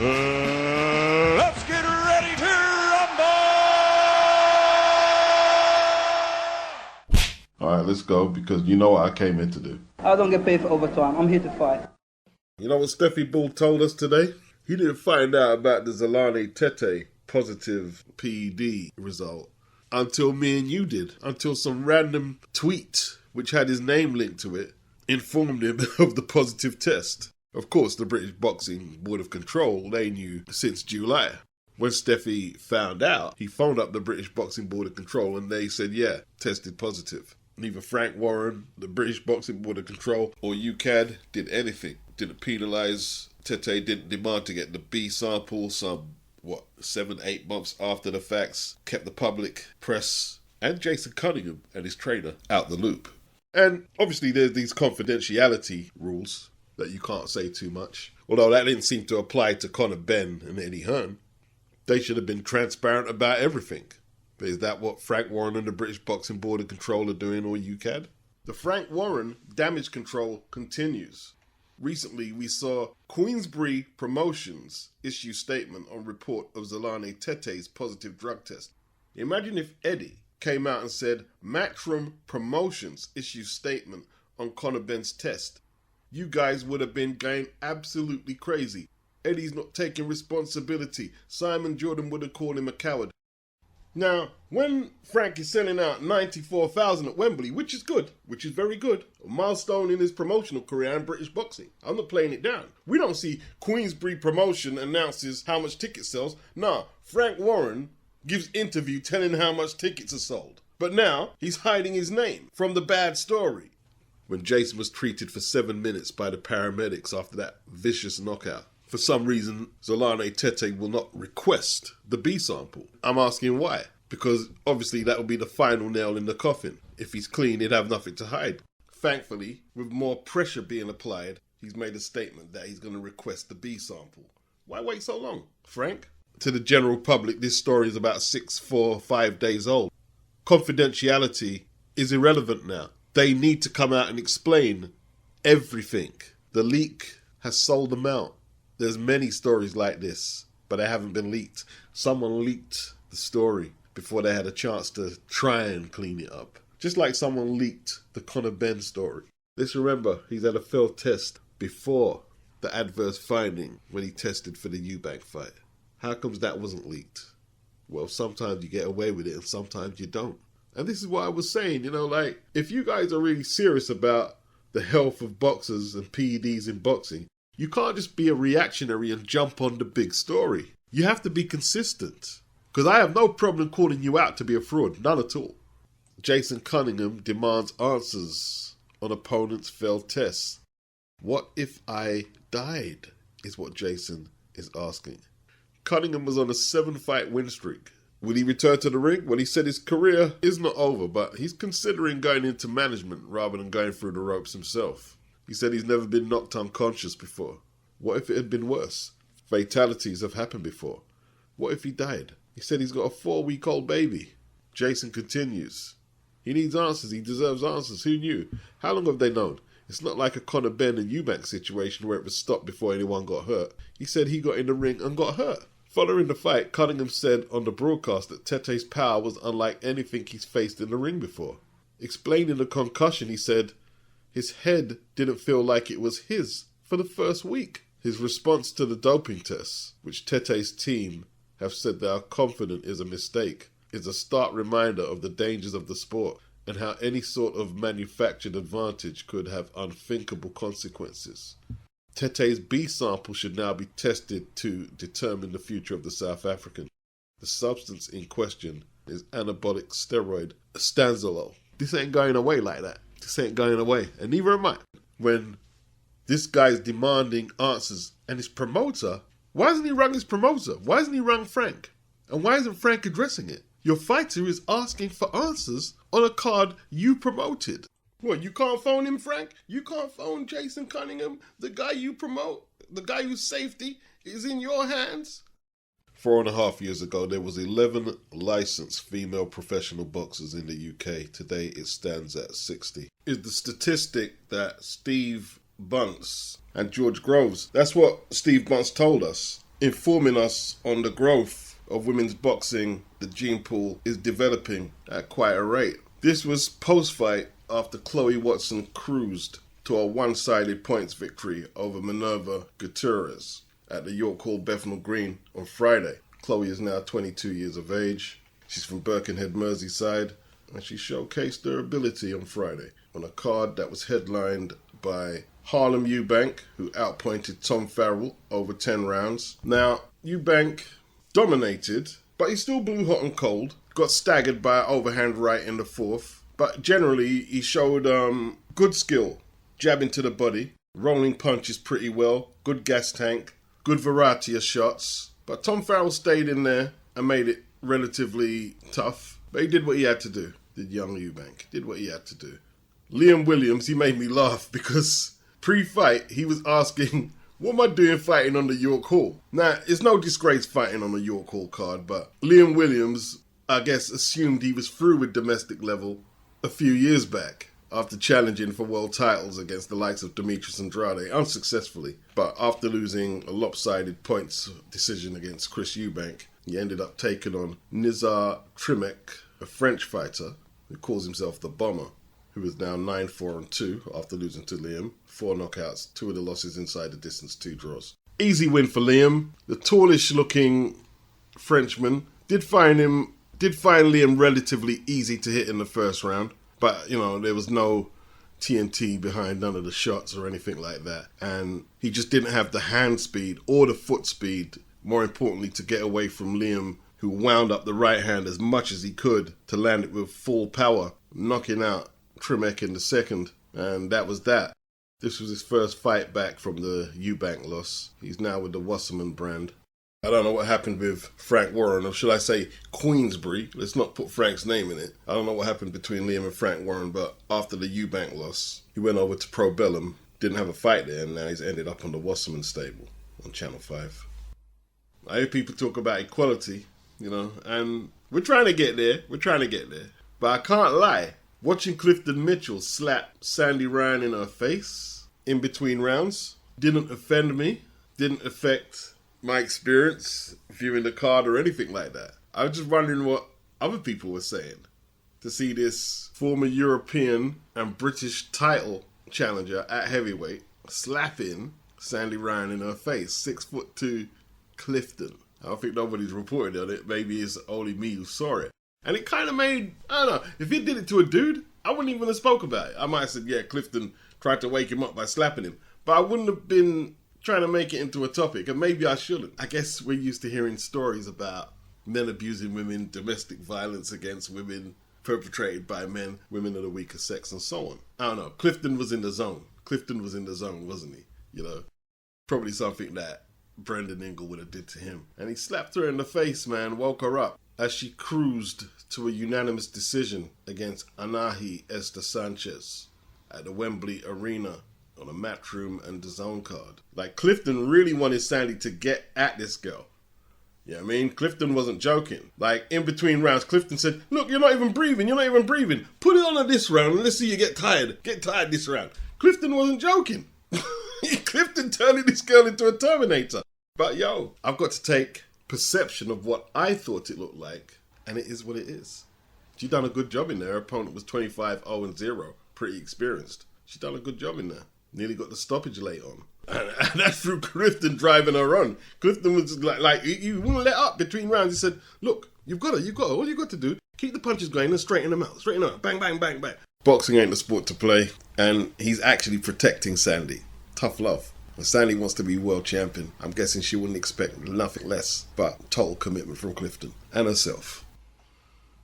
Let's get ready to rumble! All right, let's go, because you know what I came in to do. I don't get paid for overtime. I'm here to fight. You know what Steffi Bull told us today? He didn't find out about the Zolani TETE positive PED result until me and you did. Until some random tweet, which had his name linked to it, informed him of the positive test. Of course, the British Boxing Board of Control, they knew since July. When Steffi found out, he phoned up the British Boxing Board of Control and they said, yeah, tested positive. Neither Frank Warren, the British Boxing Board of Control, or UCAD did anything. Didn't penalise TETE, didn't demand to get the B sample 7-8 months after the facts, kept the public, press, and Jason Cunningham and his trainer out the loop. And obviously there's these confidentiality rules that you can't say too much. Although that didn't seem to apply to Conor Benn and Eddie Hearn. They should have been transparent about everything. But is that what Frank Warren and the British Boxing Board of Control are doing, or UCAD? The Frank Warren damage control continues. Recently, we saw Queensberry Promotions issue statement on report of Zolani TETE's positive drug test. Imagine if Eddie came out and said, Matchroom Promotions issue statement on Conor Benn's test. You guys would have been going absolutely crazy. Eddie's not taking responsibility. Simon Jordan would have called him a coward. Now, when Frank is selling out 94,000 at Wembley, which is good, which is very good, a milestone in his promotional career in British boxing. I'm not playing it down. We don't see Queensberry Promotion announces how much ticket sells. Nah, Frank Warren gives interview telling how much tickets are sold. But now, he's hiding his name from the bad story. When Jason was treated for 7 minutes by the paramedics after that vicious knockout. For some reason, Zolani TETE will not request the B sample. I'm asking why. Because obviously that will be the final nail in the coffin. If he's clean, he'd have nothing to hide. Thankfully, with more pressure being applied, he's made a statement that he's going to request the B sample. Why wait so long, Frank? To the general public, this story is about 5 days old. Confidentiality is irrelevant now. They need to come out and explain everything. The leak has sold them out. There's many stories like this, but they haven't been leaked. Someone leaked the story before they had a chance to try and clean it up. Just like someone leaked the Conor Benn story. Let's remember, he's had a failed test before the adverse finding when he tested for the EUBANK fight. How comes that wasn't leaked? Well, sometimes you get away with it and sometimes you don't. And this is what I was saying, if you guys are really serious about the health of boxers and PEDs in boxing, you can't just be a reactionary and jump on the big story. You have to be consistent. Because I have no problem calling you out to be a fraud. None at all. Jason Cunningham demands answers on opponents' failed tests. What if I died? Is what Jason is asking. Cunningham was on a 7-fight win streak. Will he return to the ring? Well, he said his career is not over, but he's considering going into management rather than going through the ropes himself. He said he's never been knocked unconscious before. What if it had been worse? Fatalities have happened before. What if he died? He said he's got a 4-week-old baby. Jason continues. He needs answers. He deserves answers. Who knew? How long have they known? It's not like a Conor Benn and EUBANK situation where it was stopped before anyone got hurt. He said he got in the ring and got hurt. Following the fight, Cunningham said on the broadcast that TETE's power was unlike anything he's faced in the ring before. Explaining the concussion, he said his head didn't feel like it was his for the first week. His response to the doping tests, which TETE's team have said they are confident is a mistake, is a stark reminder of the dangers of the sport and how any sort of manufactured advantage could have unthinkable consequences. TETE's B sample should now be tested to determine the future of the South African. The substance in question is anabolic steroid stanzolol. This ain't going away like that. This ain't going away. And neither am I. When this guy's demanding answers and his promoter, why hasn't he rung his promoter? Why hasn't he rung Frank? And why isn't Frank addressing it? Your fighter is asking for answers on a card you promoted. What, you can't phone him, Frank? You can't phone Jason Cunningham, the guy you promote, the guy whose safety is in your hands? 4.5 years ago, there was 11 licensed female professional boxers in the UK. Today, it stands at 60. Is the statistic that Steve Bunce and George Groves, that's what Steve Bunce told us. informing us on the growth of women's boxing. The gene pool is developing at quite a rate. This was post-fight after Chloe Watson cruised to a one-sided points victory over Minerva Gutierrez at the York Hall Bethnal Green on Friday. Chloe is now 22 years of age. She's from Birkenhead, Merseyside, and she showcased her ability on Friday on a card that was headlined by HARLEM EUBANK, who outpointed Tom Farrell over 10 rounds. Now, EUBANK dominated, but he still blew hot and cold. Got staggered by an overhand right in the fourth. But generally, he showed good skill, jabbing to the body, rolling punches pretty well, good gas tank, good variety of shots. But Tom Farrell stayed in there and made it relatively tough. But he did what he had to do, did young EUBANK. Did what he had to do. Liam Williams, he made me laugh because pre-fight, he was asking, what am I doing fighting on the York Hall? Now, it's no disgrace fighting on the York Hall card, but Liam Williams, I guess, assumed he was through with domestic level a few years back after challenging for world titles against the likes of Demetrius Andrade, unsuccessfully. But after losing a lopsided points decision against Chris EUBANK, he ended up taking on Nizar Trimek, a French fighter who calls himself the Bomber, who is now 9-4-2 after losing to Liam. 4 knockouts, 2 of the losses inside the distance, 2 draws. Easy win for Liam. The tallish looking Frenchman did find Liam relatively easy to hit in the first round. But, you know, there was no TNT behind none of the shots or anything like that. And he just didn't have the hand speed or the foot speed, more importantly, to get away from Liam, who wound up the right hand as much as he could to land it with full power, knocking out Trimek in the second. And that was that. This was his first fight back from the EUBANK loss. He's now with the Wasserman brand. I don't know what happened with Frank Warren, or should I say Queensbury. Let's not put Frank's name in it. I don't know what happened between Liam and Frank Warren, but after the EUBANK loss, he went over to Pro Bellum, didn't have a fight there, and now he's ended up on the Wasserman stable on Channel 5. I hear people talk about equality, you know, and we're trying to get there. But I can't lie. Watching Clifton Mitchell slap Sandy Ryan in her face in between rounds didn't offend me, didn't affect my experience viewing the card or anything like that. I was just wondering what other people were saying. To see this former European and British title challenger at heavyweight slapping Sandy Ryan in her face, 6'2" Clifton. I don't think nobody's reported on it. Maybe it's only me who saw it. And it kind of made, I don't know, if he did it to a dude, I wouldn't even have spoke about it. I might have said, yeah, Clifton tried to wake him up by slapping him. But I wouldn't have been trying to make it into a topic, and maybe I shouldn't. I guess we're used to hearing stories about men abusing women, domestic violence against women, perpetrated by men, women of the weaker sex, and so on. I don't know. Clifton was in the zone. Clifton was in the zone, wasn't he? You know, probably something that Brendan Ingle would have did to him. And he slapped her in the face, man, woke her up as she cruised to a unanimous decision against Anahi Esther Sanchez at the Wembley Arena on a Matchroom and DAZN card. Like, Clifton really wanted Sandy to get at this girl. You know what I mean? Clifton wasn't joking. Like, in between rounds, Clifton said, look, you're not even breathing. Put it on her this round and let's see you get tired. Get tired this round. Clifton wasn't joking. Clifton turning this girl into a Terminator. But yo, I've got to take perception of what I thought it looked like, and it is what it is. She done a good job in there. Her opponent was 25-0-0. Pretty experienced. She done a good job in there. Nearly got the stoppage late on. And that's through Clifton driving her on. Clifton was like he wouldn't let up between rounds. He said, look, you've got her. All you got to do, keep the punches going and straighten them out. Bang, bang, bang, bang. Boxing ain't the sport to play. And he's actually protecting Sandy. Tough love. If Sandy wants to be world champion, I'm guessing she wouldn't expect nothing less but total commitment from Clifton and herself.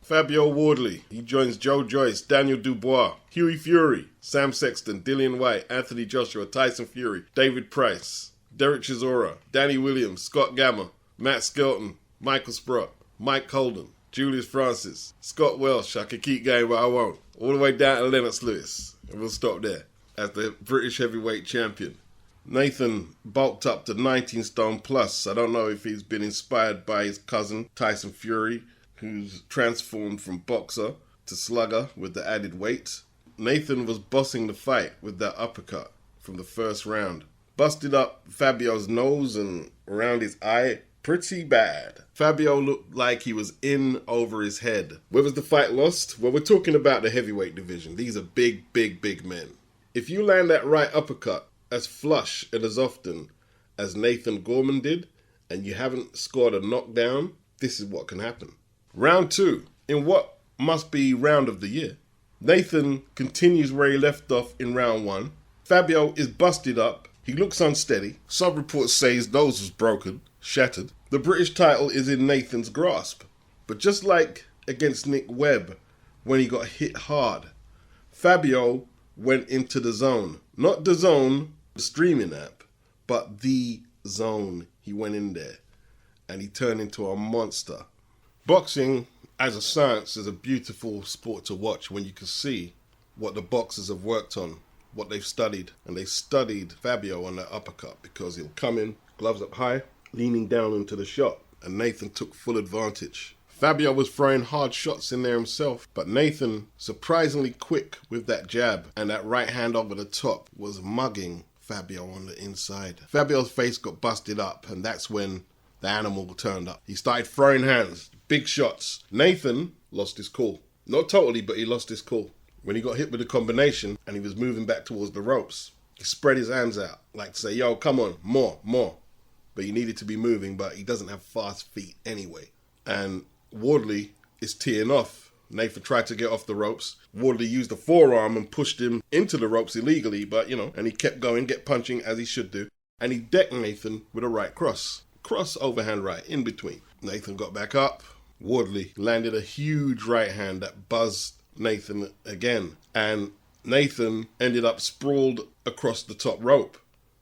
Fabio Wardley, he joins Joe Joyce, Daniel Dubois, Hughie Fury, Sam Sexton, Dillian Whyte, Anthony Joshua, Tyson Fury, David Price, Derek Chisora, Danny Williams, Scott Gamma, Matt Skelton, Michael Sprott, Mike Holden, Julius Francis, Scott Welsh. I could keep going, but I won't. All the way down to Lennox Lewis. And we'll stop there. As the British heavyweight champion. Nathan bulked up to 19 stone plus. I don't know if he's been inspired by his cousin, Tyson Fury, who's transformed from boxer to slugger with the added weight. Nathan was bossing the fight with that uppercut from the first round. Busted up Fabio's nose and around his eye pretty bad. Fabio looked like he was in over his head. Where was the fight lost? Well, we're talking about the heavyweight division. These are big, big, big men. If you land that right uppercut as flush and as often as Nathan Gorman did, and you haven't scored a knockdown, this is what can happen. Round 2, in what must be round of the year. Nathan continues where he left off in round 1. Fabio is busted up. He looks unsteady. Some reports say his nose was broken, shattered. The British title is in Nathan's grasp. But just like against Nick Webb, when he got hit hard, Fabio went into the zone. Not the zone, the streaming app, but the zone. He went in there and he turned into a monster. Boxing as a science is a beautiful sport to watch when you can see what the boxers have worked on, what they've studied. And they studied Fabio on that uppercut because he'll come in, gloves up high, leaning down into the shot. And Nathan took full advantage. Fabio was throwing hard shots in there himself, but Nathan, surprisingly quick with that jab and that right hand over the top, was mugging Fabio on the inside. Fabio's face got busted up, and that's when the animal turned up. He started throwing hands, big shots. Nathan lost his cool. Not totally, but he lost his cool. When he got hit with the combination and he was moving back towards the ropes, he spread his hands out, like to say, yo, come on, more. But he needed to be moving, but he doesn't have fast feet anyway. And Wardley is teeing off. Nathan tried to get off the ropes. Wardley used the forearm and pushed him into the ropes illegally, but and he kept going, get punching as he should do. And he decked Nathan with a right cross. Cross, overhand right, in between. Nathan got back up. Wardley landed a huge right hand that buzzed Nathan again. And Nathan ended up sprawled across the top rope.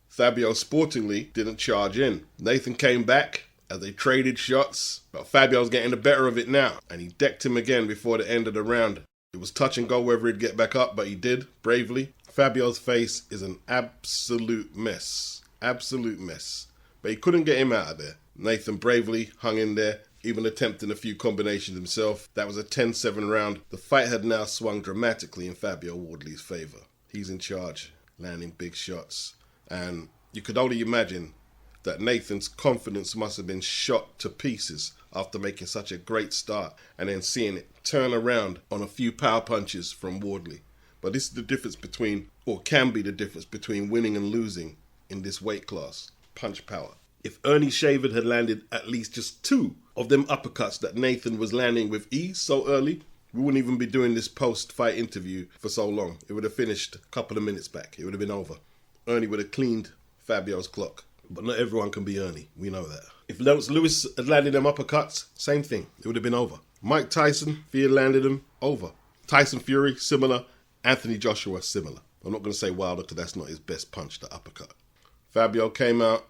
Fabio sportingly didn't charge in. Nathan came back as they traded shots, but Fabio's getting the better of it now, and he decked him again before the end of the round. It was touch and go whether he'd get back up, but he did, bravely. Fabio's face is an absolute mess. Absolute mess. But he couldn't get him out of there. Nathan bravely hung in there, even attempting a few combinations himself. That was a 10-7 round. The fight had now swung dramatically in Fabio Wardley's favour. He's in charge, landing big shots. And you could only imagine that Nathan's confidence must have been shot to pieces after making such a great start and then seeing it turn around on a few power punches from Wardley. But this is the difference between, or can be the difference between winning and losing in this weight class. Punch power. If Ernie Shavard had landed at least just 2 of them uppercuts that Nathan was landing with ease so early, we wouldn't even be doing this post-fight interview for so long. It would have finished a couple of minutes back. It would have been over. Ernie would have cleaned Fabio's clock. But not everyone can be Ernie. We know that. If Lewis had landed them uppercuts, same thing. It would have been over. Mike Tyson, if he had landed them, over. Tyson Fury, similar. Anthony Joshua, similar. I'm not going to say Wilder because that's not his best punch, the uppercut. Fabio came out,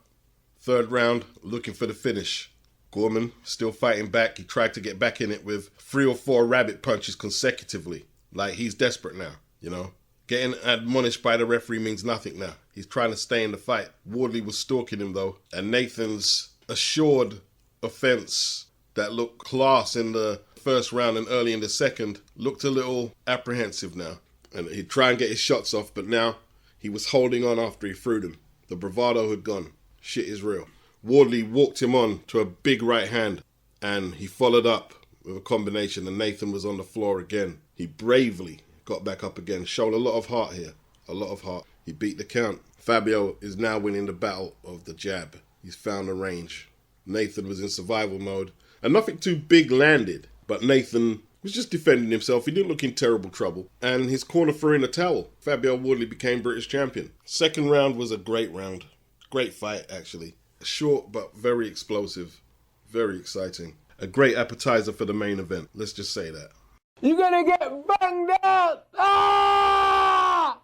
3rd round, looking for the finish. Gorman still fighting back. He tried to get back in it with 3 or 4 rabbit punches consecutively. Like he's desperate now, Getting admonished by the referee means nothing now. He's trying to stay in the fight. Wardley was stalking him though. And Nathan's assured offense that looked class in the 1st round and early in the 2nd looked a little apprehensive now. And he'd try and get his shots off, but now he was holding on after he threw them. The bravado had gone. Shit is real. Wardley walked him on to a big right hand and he followed up with a combination and Nathan was on the floor again. He bravely got back up again. Showed a lot of heart here. A lot of heart. He beat the count. Fabio is now winning the battle of the jab. He's found a range. Nathan was in survival mode. And nothing too big landed. But Nathan was just defending himself. He didn't look in terrible trouble. And his corner threw in a towel. Fabio Wardley became British champion. 2nd round was a great round. Great fight, actually. Short, but very explosive. Very exciting. A great appetizer for the main event. Let's just say that. You're gonna get banged out! Ah!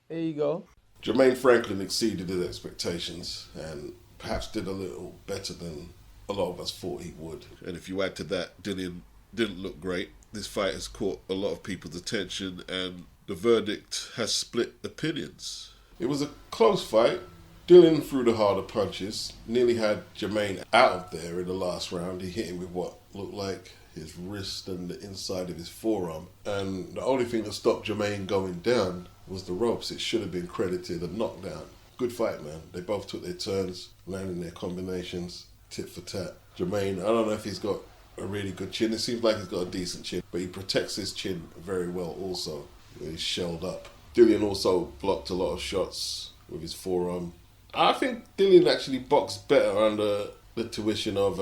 There you go. Jermaine Franklin exceeded his expectations and perhaps did a little better than a lot of us thought he would. And if you add to that, DILLIAN didn't look great. This fight has caught a lot of people's attention and the verdict has split opinions. It was a close fight. DILLIAN threw the harder punches, nearly had Jermaine out of there in the last round. He hit him with what looked like his wrist and the inside of his forearm. And the only thing that stopped Jermaine going down was the ropes. It should have been credited a knockdown. Good fight, man. They both took their turns, landing their combinations, tit for tat. Jermaine, I don't know if he's got a really good chin. It seems like he's got a decent chin, but he protects his chin very well also. He's shelled up. Dillian also blocked a lot of shots with his forearm. I think Dillian actually boxed better under the tuition of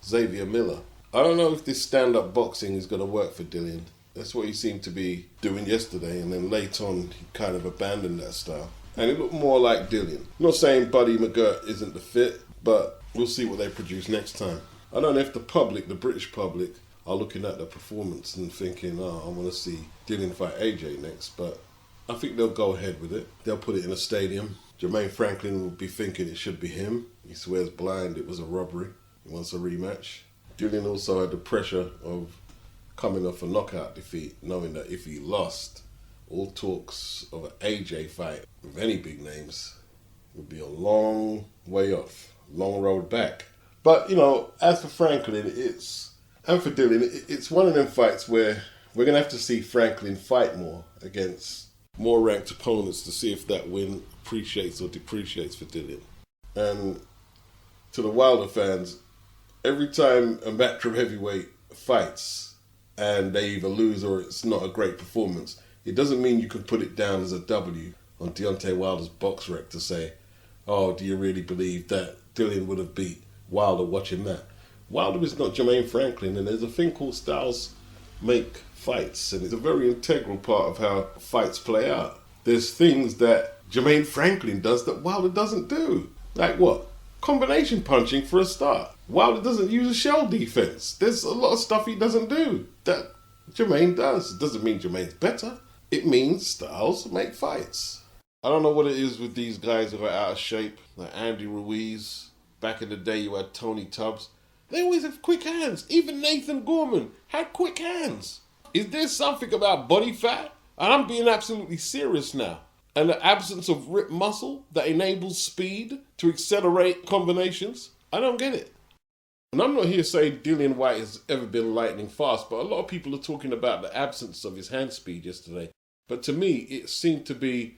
Xavier Miller. I don't know if this stand-up boxing is going to work for Dillian. That's what he seemed to be doing yesterday, and then late on he kind of abandoned that style. And it looked more like Dillian. I'm not saying Buddy McGirt isn't the fit, but we'll see what they produce next time. I don't know if the public, the British public, are looking at the performance and thinking, oh, I want to see Dillian fight AJ next, but I think they'll go ahead with it. They'll put it in a stadium. Jermaine Franklin will be thinking it should be him. He swears blind it was a robbery. He wants a rematch. Dillian also had the pressure of coming off a knockout defeat, knowing that if he lost, all talks of an AJ fight with any big names would be a long way off, long road back. But, you know, as for Franklin, and for Dillian, it's one of them fights where we're going to have to see Franklin fight more against more ranked opponents to see if that win appreciates or depreciates for Dillian. And to the Wilder fans, every time a matchroom heavyweight fights and they either lose or it's not a great performance, it doesn't mean you can put it down as a W on Deontay Wilder's box rec to say, oh, do you really believe that Dillian would have beat Wilder watching that? Wilder is not Jermaine Franklin, and there's a thing called styles make fights, and it's a very integral part of how fights play out. There's things that Jermaine Franklin does that Wilder doesn't do. Like what? Combination punching for a start. Wilder doesn't use a shell defense. There's a lot of stuff he doesn't do that Jermaine does. It doesn't mean Jermaine's better. It means styles make fights. I don't know what it is with these guys who are out of shape, like Andy Ruiz. Back in the day, you had Tony Tubbs. They always have quick hands. Even Nathan Gorman had quick hands. Is there something about body fat? And I'm being absolutely serious now. And the absence of ripped muscle that enables speed to accelerate combinations? I don't get it. And I'm not here saying Dillian Whyte has ever been lightning fast, but a lot of people are talking about the absence of his hand speed yesterday. But to me, it seemed to be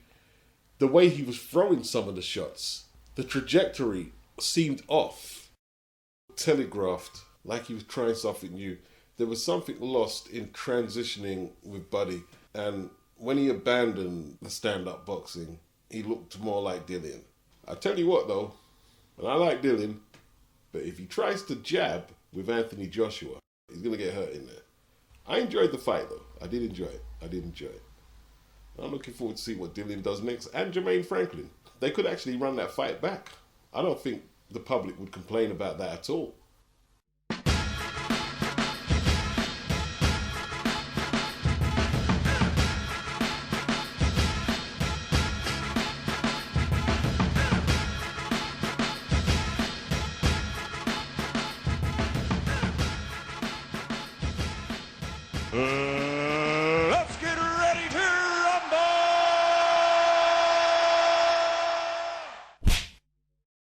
the way he was throwing some of the shots. The trajectory seemed off. Telegraphed, like he was trying something new. There was something lost in transitioning with Buddy. And when he abandoned the stand-up boxing, he looked more like Dillian. I tell you what though, and I like Dillian, but if he tries to jab with Anthony Joshua, he's going to get hurt in there. I enjoyed the fight though. I did enjoy it. I'm looking forward to see what Dillian does next, and Jermaine Franklin. They could actually run that fight back. I don't think the public would complain about that at all.